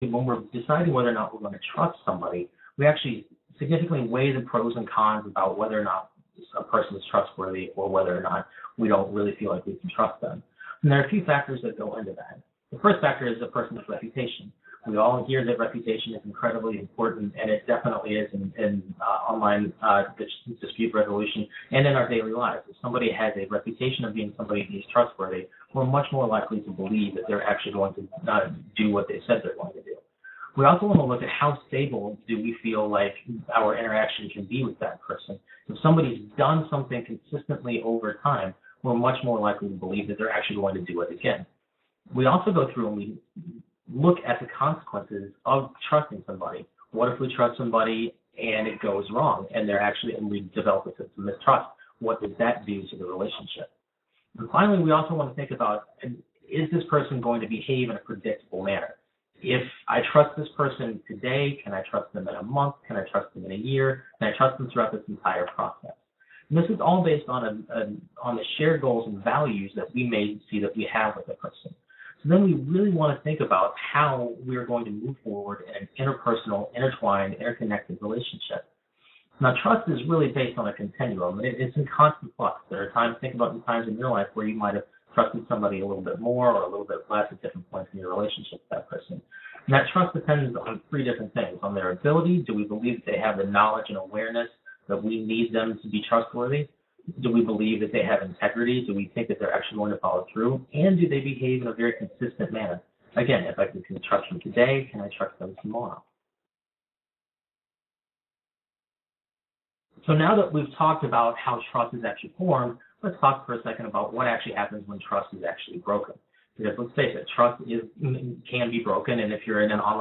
when we're deciding whether or not we're going to trust somebody, we actually significantly weigh the pros and cons about whether or not a person is trustworthy or whether or not we don't really feel like we can trust them. And there are a few factors that go into that. The first factor is a person's reputation. We all hear that reputation is incredibly important, and it definitely is in online dispute resolution and in our daily lives. If somebody has a reputation of being somebody who's trustworthy, we're much more likely to believe that they're actually going to do what they said they're going to do. We also want to look at how stable do we feel like our interaction can be with that person. If somebody's done something consistently over time, we're much more likely to believe that they're actually going to do it again. We also go through and we look at the consequences of trusting somebody. What if we trust somebody and it goes wrong and we develop a sense of mistrust? What does that do to the relationship? And finally, we also want to think about, is this person going to behave in a predictable manner? If I trust this person today, can I trust them in a month? Can I trust them in a year? Can I trust them throughout this entire process? And this is all based on the shared goals and values that we may see that we have with a person. So then we really want to think about how we're going to move forward in an interpersonal, intertwined, interconnected relationship. Now, trust is really based on a continuum. It's in constant flux. There are times, think about the times in your life where you might have trusted somebody a little bit more or a little bit less at different points in your relationship with that person. And that trust depends on three different things. On their ability, do we believe that they have the knowledge and awareness that we need them to be trustworthy? Do we believe that they have integrity? Do we think that they're actually going to follow through? And do they behave in a very consistent manner? Again, if I can trust them today, can I trust them tomorrow? So now that we've talked about how trust is actually formed, let's talk for a second about what actually happens when trust is actually broken. Because let's face it, trust can be broken, and if you're in an online